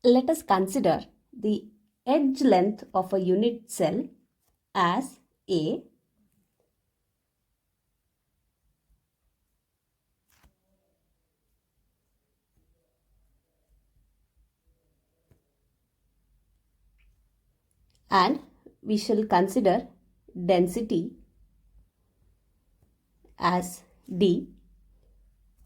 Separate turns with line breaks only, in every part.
Let us consider the edge length of a unit cell as A and we shall consider density as D.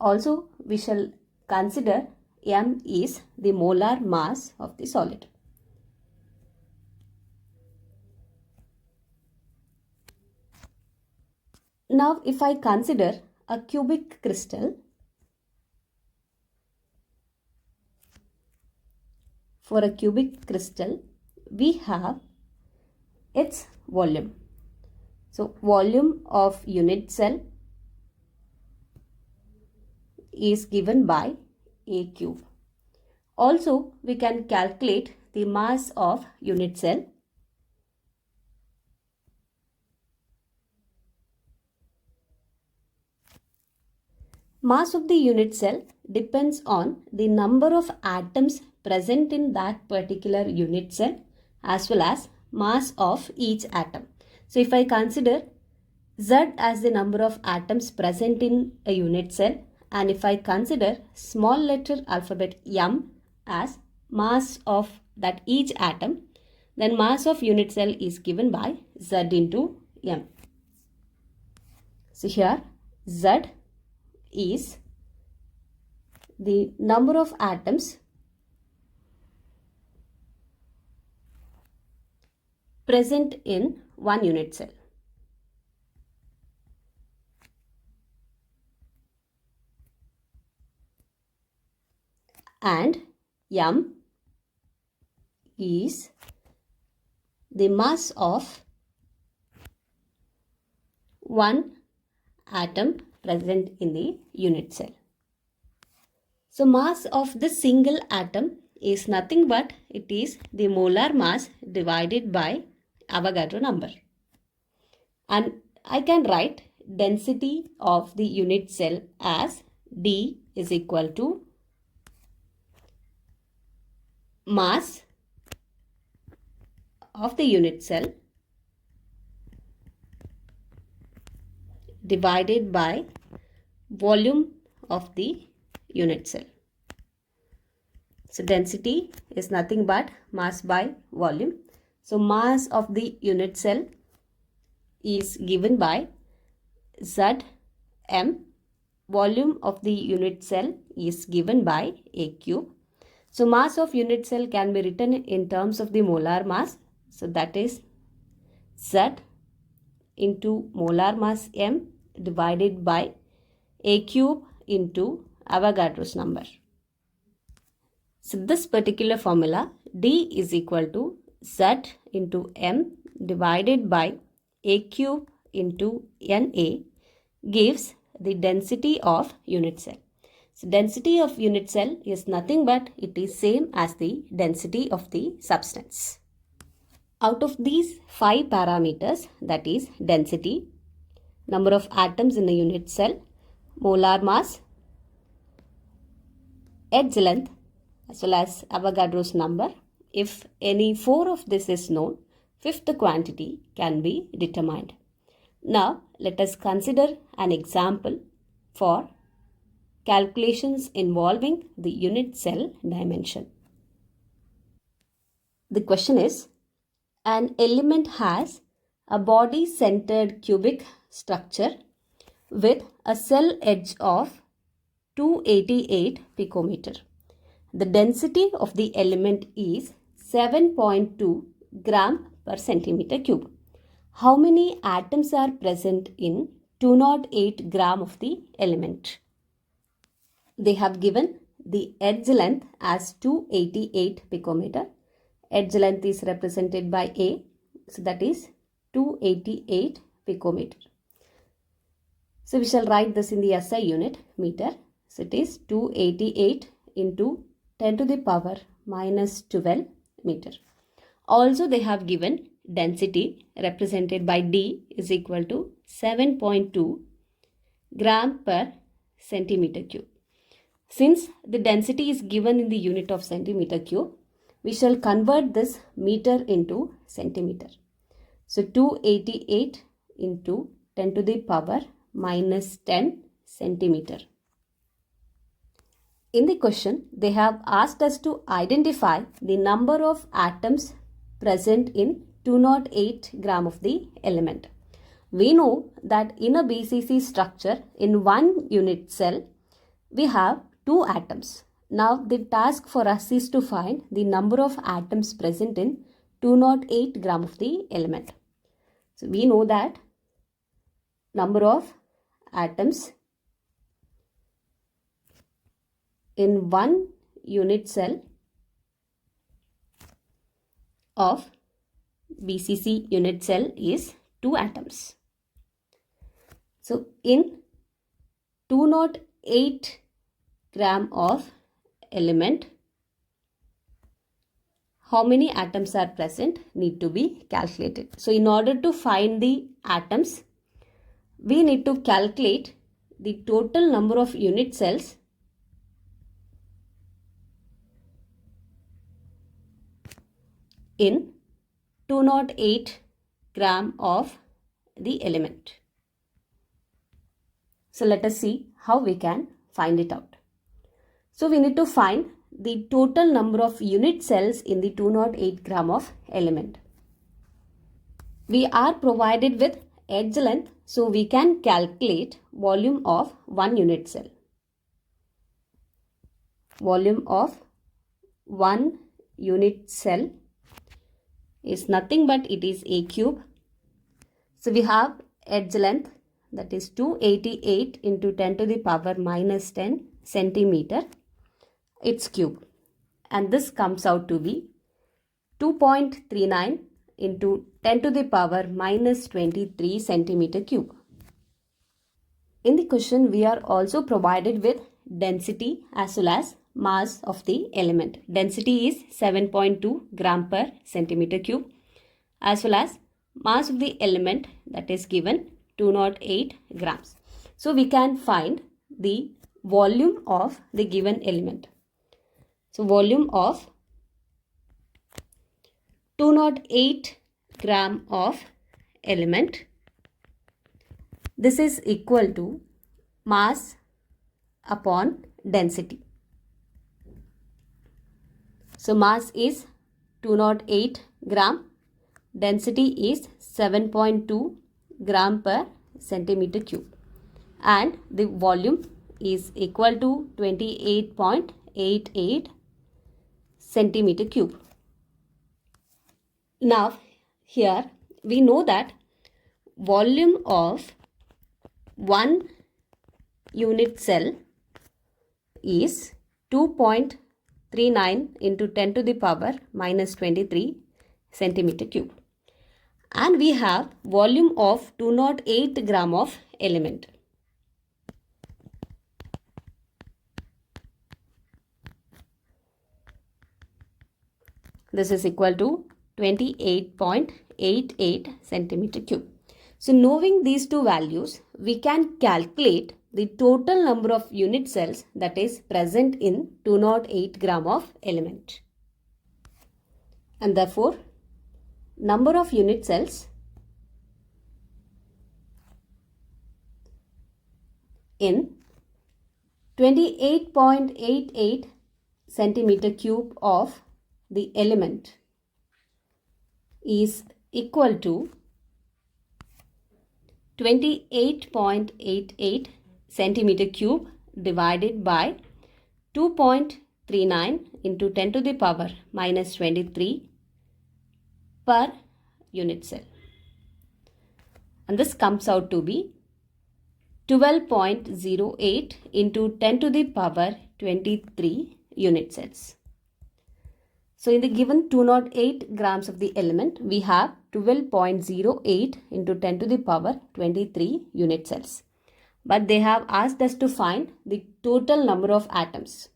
Also, we shall consider M is the molar mass of the solid. Now, if I consider a cubic crystal, for a cubic crystal, we have its volume. So, volume of unit cell is given by A cube. Also, we can calculate the mass of unit cell. Mass of the unit cell depends on the number of atoms present in that particular unit cell as well as mass of each atom. So, if I consider Z as the number of atoms present in a unit cell, and if I consider small letter alphabet M as mass of that each atom, then mass of unit cell is given by Z into M. So here Z is the number of atoms present in one unit cell. And M is the mass of one atom present in the unit cell. So mass of the single atom is nothing but it is the molar mass divided by Avogadro number. And I can write density of the unit cell as D is equal to mass of the unit cell divided by volume of the unit cell. So density is nothing but mass by volume. So mass of the unit cell is given by Zm. Volume of the unit cell is given by A cube. So mass of unit cell can be written in terms of the molar mass. So that is Z into molar mass M divided by A cube into Avogadro's number. So this particular formula D is equal to Z into M divided by A cube into Na gives the density of unit cell. So density of unit cell is nothing but it is same as the density of the substance. Out of these 5 parameters, that is density, number of atoms in a unit cell, molar mass, edge length as well as Avogadro's number, if any 4 of this is known, fifth quantity can be determined. Now let us consider an example for calculations involving the unit cell dimension. The question is, an element has a body-centered cubic structure with a cell edge of 288 picometer. The density of the element is 7.2 gram per centimeter cube. How many atoms are present in 208 gram of the element? They have given the edge length as 288 picometer. Edge length is represented by A. So that is 288 picometer. So we shall write this in the SI unit meter. So it is 288 into 10 to the power minus 12 meter. Also they have given density represented by D is equal to 7.2 gram per centimeter cube. Since the density is given in the unit of centimeter cube, we shall convert this meter into centimeter. So 288 into 10 to the power minus 10 centimeter. In the question, they have asked us to identify the number of atoms present in 208 gram of the element. We know that in a BCC structure, in one unit cell, we have 2 atoms. Now the task for us is to find the number of atoms present in 208 gram of the element. So we know that number of atoms in one unit cell of BCC unit cell is 2 atoms. So in 208 gram of element, how many atoms are present need to be calculated. So in order to find the atoms, we need to calculate the total number of unit cells in 208 gram of the element. So let us see how we can find it out. So we need to find the total number of unit cells in the 208 gram of element. We are provided with edge length, so we can calculate volume of 1 unit cell. Volume of 1 unit cell is nothing but it is a cube. So we have edge length, that is 288 into 10 to the power minus 10 centimeter, its cube. And this comes out to be 2.39 into 10 to the power minus 23 centimeter cube. In the question, we are also provided with density as well as mass of the element. Density is 7.2 gram per centimeter cube as well as mass of the element, that is given 208 grams. So we can find the volume of the given element. So volume of 208 gram of element, this is equal to mass upon density. So mass is 208 gram, density is 7.2 gram per centimeter cube, and the volume is equal to 28.88 centimeter cube. Now here we know that volume of 1 unit cell is 2.39 into 10 to the power minus 23 centimeter cube. And we have volume of 208 gram of element. This is equal to 28.88 centimeter cube. So knowing these two values, we can calculate the total number of unit cells that is present in 208 gram of element. And therefore, number of unit cells in 28.88 centimeter cube of the element is equal to 28.88 centimeter cube divided by 2.39 into 10 to the power minus 23 per unit cell. And this comes out to be 12.08 into 10 to the power 23 unit cells. So in the given 208 grams of the element, we have 12.08 into 10 to the power 23 unit cells. But they have asked us to find the total number of atoms.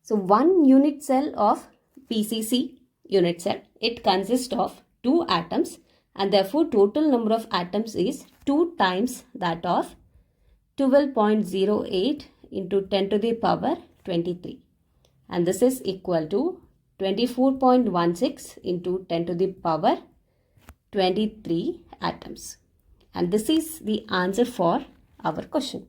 So one unit cell of BCC unit cell, it consists of 2 atoms, and therefore total number of atoms is 2 times that of 12.08 into 10 to the power 23. And this is equal to 24.16 into 10 to the power 23 atoms. And this is the answer for our question.